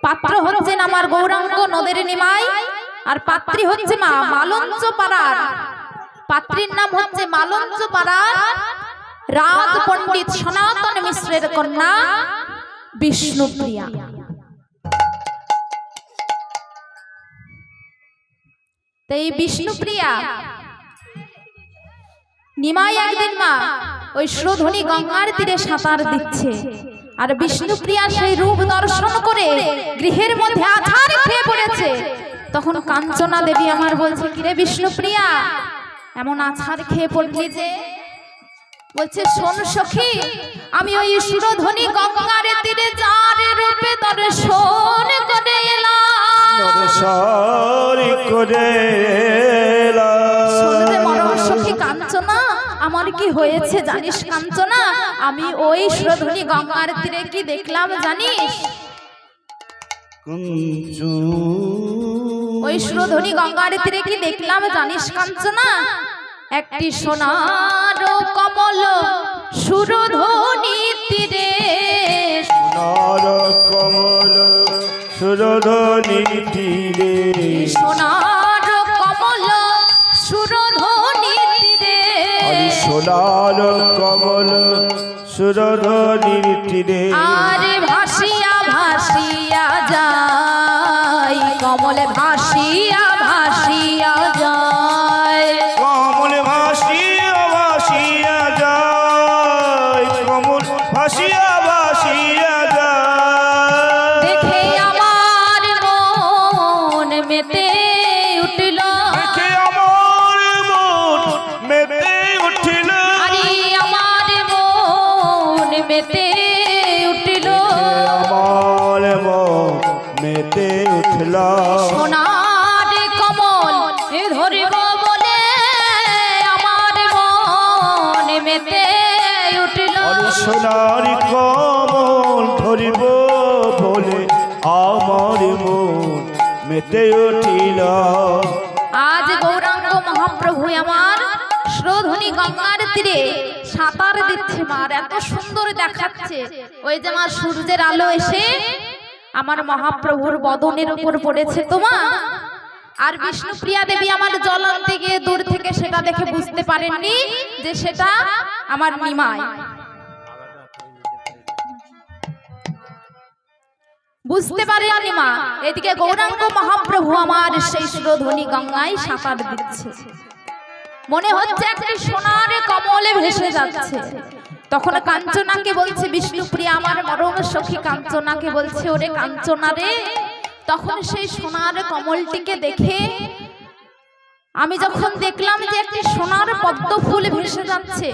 পাত্র হচ্ছেন আমার গৌরাঙ্গ নদের নিমাই, আর পাত্রী হচ্ছে মা মালঞ্চ পাড়ার। পাত্রীর নাম হচ্ছে মালঞ্চ পাড়ার রাজ পণ্ডিত সনাতন মিশ্রের কন্যা বিষ্ণুপ্রিয়া। তো এই বিষ্ণুপ্রিয়া নিমাই একদিন মা ওই শ্রোধনী গঙ্গার তীরে সাঁতার দিচ্ছে, আর বিষ্ণুপ্রিয়া সেই রূপ দর্শন করে গৃহের মধ্যে আছাড় খেয়ে পড়েছে। তখন কাঞ্চনা দেবী আমার বলছে, কিরে বিষ্ণুপ্রিয়া এমন আছাড় খেয়ে পড়লি যে? বলছে, শোন সখী, আমি ওই সুরধ্বনি গঙ্গার তীরে যার রূপে দর্শন করে এলাম। শুনতে মরম সখী কাঞ্চনা, আমার কি হয়েছে জানিস কাঞ্চনা? আমি ওই সুরধ্বনি গঙ্গার তীরে কি দেখলাম জানিস? ওই সুরধ্বনি গঙ্গার তীরে কি দেখলাম জানিস কাঞ্চনা? একটি সোনার কমল সুরধ্বনি তীরে, সোনার কমল সুরধ্বনি তীরে, সোনার কমল সুরধ্বনি তীরে, সোনার কমল সুরধ্বনি তীরে। আরে ভাসিয়া ভাসিয়া যাই, কমলে ভাসিয়া ভাসিয়া যায়, কমল ভাসিয়া ভাসিয়া যায়, কমল ভাসিয়া ভাসিয়া যায়। দেখে আমার মন মেতে উঠল, দেখে আমার মন মেতে উঠিল, আরে আমার মন মেতে উঠল, আমার মন মেতে উঠল। সোনার কমল এ ধরিব বলে আমার মন মেতে উঠল, সোনার কমল ধরিব বলে আমার মন মেতে উঠিল। আজ গৌরাঙ্গ মহাপ্রভু আমার শ্রোধনী গঙ্গার তীরে সাঁতার দিচ্ছে মার, এত সুন্দর দেখাচ্ছে। ওই যে মা সূর্যের আলো এসে আমার মহাপ্রভুর বদনের উপর পড়েছে তোমা। আর বিষ্ণুপ্রিয়া দেবী আমার জল আনতে গিয়ে দূর থেকে সেটা দেখে বুঝতে পারেননি যে সেটা আমার নিমাই, বুঝতে পারেননি মা। এদিকে গৌরাঙ্গ মহাপ্রভু আমার সেই সুরধ্বনি গঙ্গায় সাঁতার দিচ্ছে, মনে হচ্ছে একটি সোনার কমলে ভেসে যাচ্ছে। তখন কাঞ্চনাকে বলছে বিষ্ণুপ্রিয়া, আমার মরম সখী কাঞ্চনাকে বলছে, ওরে কাঞ্চনা রে, তখন সেই সোনার কমলটিকে দেখে আমি যখন দেখলাম যে একটি সোনার পদ্ম ফুল ভেসে যাচ্ছে,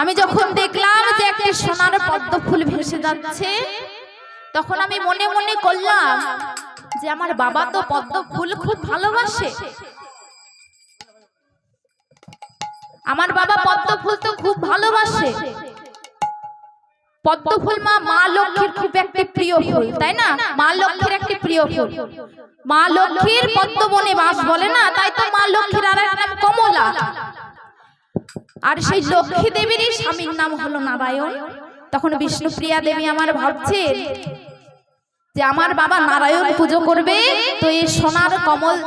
আমি যখন দেখলাম যে একটি সোনার পদ্ম ফুল ভেসে যাচ্ছে, তখন আমি মনে মনে করলাম যে আমার বাবা তো পদ্ম ফুল খুব ভালোবাসে, আমার বাবা পদ্ম ফুল তো খুব ভালোবাসে। পদ্ম ফুল মা লক্ষ্মীর খুব একটি প্রিয় ফুল, তাই না? মা লক্ষ্মীর একটি প্রিয় ফুল, মা লক্ষ্মীর পদ্মবনে বাস বলে না, তাই তো মা লক্ষ্মীর আর এক নাম কমলা। আর সেই লক্ষ্মী দেবীরই স্বামীর নাম হলো নারায়ণ। তখন বিষ্ণুপ্রিয়া দেবী আমার ভাবছেন যে আমার বাবা নারায়ণ পুজো করবে, তো এই সোনার কমল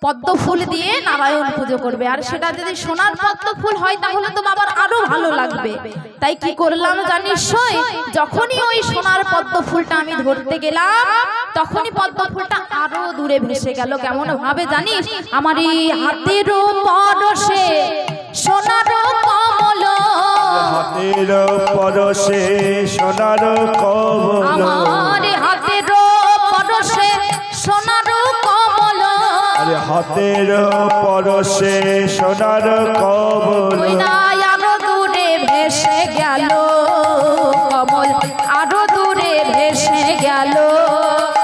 পদ্ম ফুল দিয়ে নারায়ণ পুজো করবে, আর সেটা যদি সোনার পদ্ম ফুল হয় তাহলে তো বাবার আরো ভালো লাগবে। তাই কি করলাম জানিস, যখনই ওই সোনার পদ্ম ফুলটা আমি ধরতে গেলাম, তখনই পদ্ম ফুলটা আরো দূরে ভেসে গেল। কেমন ভাবে জানিস? আমার এই হাতের পরশে সোনার কমল, হাতের পরশে সোনার কমল, আমার হাতের পরশে সোনার কমল, আরে হাতের পরশে সোনার কমল। ওই না আরো দূরে ভেসে গেল কমল, আরো দূরে ভেসে গেল,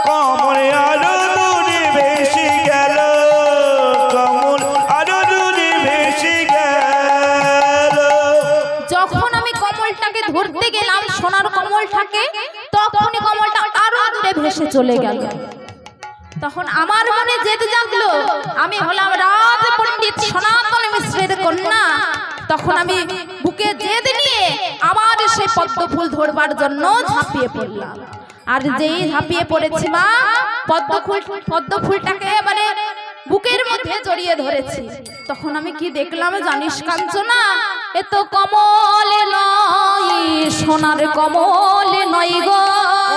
কমল আরো দূরে ভেসে গেল, কমল আরো দূরে ভেসে গেল। যখন আমি কমলটাকে ধরতে গেলাম সোনার কমলটাকে, তখনই কমলটা আরো দূরে ভেসে চলে গেল। তখন আমার মনে যেতে জাগলো আমি হলাম রাজ পণ্ডিত সনাতন মিশ্রের কন্যা। তখন আমি বুকে জেদ নিয়ে আবার সেই পদ্ম ফুল ধরবার জন্য ঝাঁপিয়ে পড়লাম। আর যেই ঝাঁপিয়ে পড়েছি মা, পদ্ম ফুলটাকে মানে বুকের মধ্যে জড়িয়ে ধরেছি। তখন আমি কি দেখলাম জানিস কাঞ্চনা? এ তো কমল নয়, সোনার কমল নয় গো,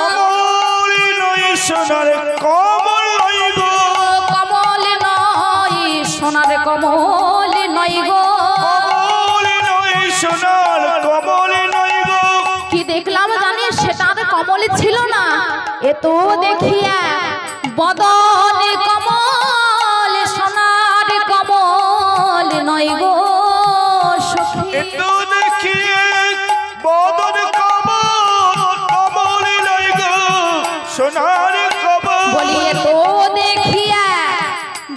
কমল নয় সোনার কমল নয় গো, কমল নয় সোনার কমল নয় গো, কমল নয় সোনার কমল নয় গো। কি দেখলাম জানিস? সেটা আর কমল ছিল না, এ তো দেখিয়া বদন কমল, সোনার কমল নয় গো সখী। একটু দেখিয়ে বদন কমল, কমল নয় গো সোনার কমল। বলি এ তো দেখিয়া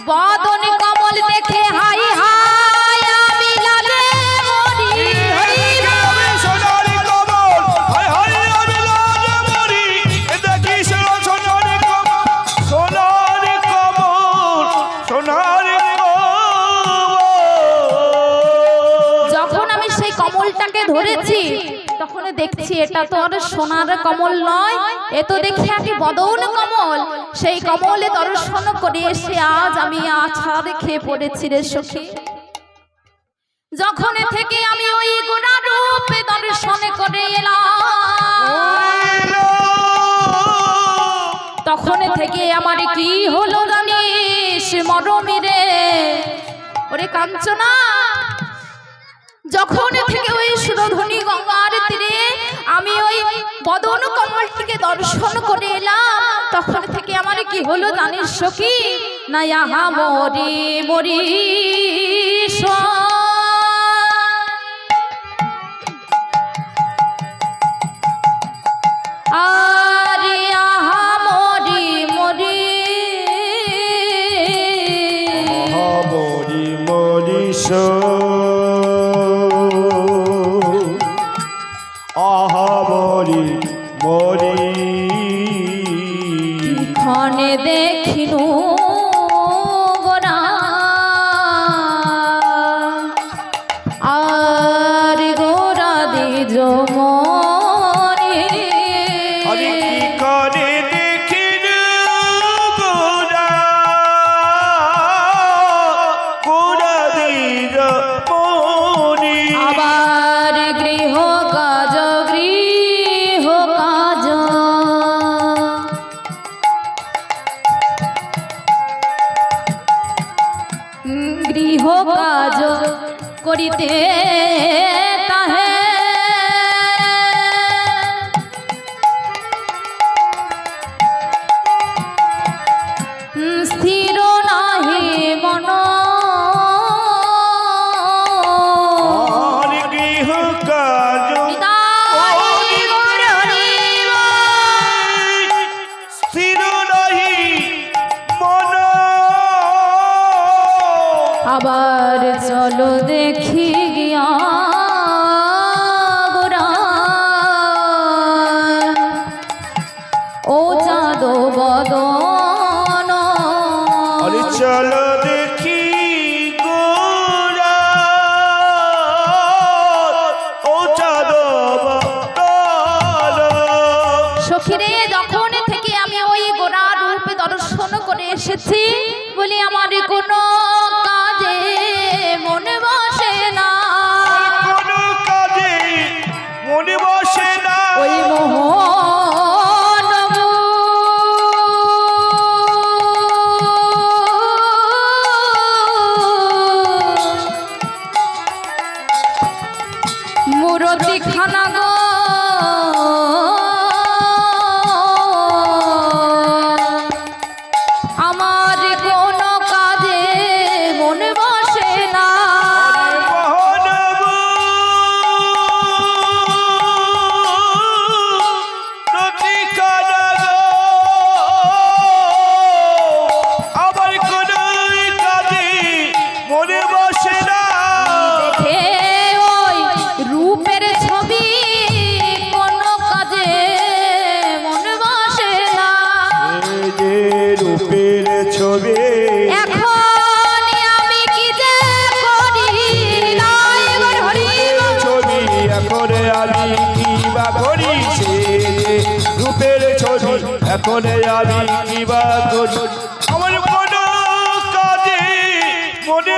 বদন কমল দেখে হাই হাই আমি লাগে মরি, হরি রাম। সোনার কমল, হায় হায় আমি লাগে মরি। এ দেখিস সোনার কমল, সোনার কমল, সোনার কমল। যখন আমি সেই কমলটাকে ধরেছি তখন দেখছি এটা তো আর সোনার কমল নয়, এ তো দেখি একটি বদন কমল। সেই কমলে দর্শন করে এসে আজ আমি আছাড় খেয়ে পড়েছি রে সখী। যখন থেকে আমি ওই গোড়া রূপে দর্শন করে এলাম, তখন থেকে আমার কি হলো জানিস মরমি রে? ওরে কাঞ্চনা, যখন থেকে ওই সুরধনী গঙ্গার তীরে আমি ওই বদন কমলটিকে দর্শন করে এলাম, তখন থেকে আমার কি হলো জানিস সখী? না আহা মরি মরি আরে আহা মরি মরি, মরি মরিষ, আহা মরি মরি। ক্ষণে দেখিনু গোরা আর গোরা দিজ মরে, আরে কি করে দেখিন গোরা, গোরা দিজ মনি। আবার গৃহ কাজ গৃহ কাজ, গৃহ কাজ করিতে তাহে স্থির নাহি মন, আর গৃহ কাজ নিতাই গৌর হরিব। স্থির নাহি মন। আবার চলো দেখি গিয়া গোরা ও চাঁদ বদন, আরে চলো দেখি গোরা ও চাঁদ বদন। সখীরে যখন থেকে আমি ওই গোরা রূপে দর্শন করে এসেছি বলি আমার কোনো কাজে মনে বসে না, কোনো কাজে মনে বসে না। ওই মোহন মুরতি খানা গো আমার কোনো কাজে মনে বসে না, আবার কোন কাজে মনে বসে না। দেখে ওই রূপের ছবি কোনো করি সে রূপের ছবি এখন আমি কিবা করি আমার কোনো কাজে মনে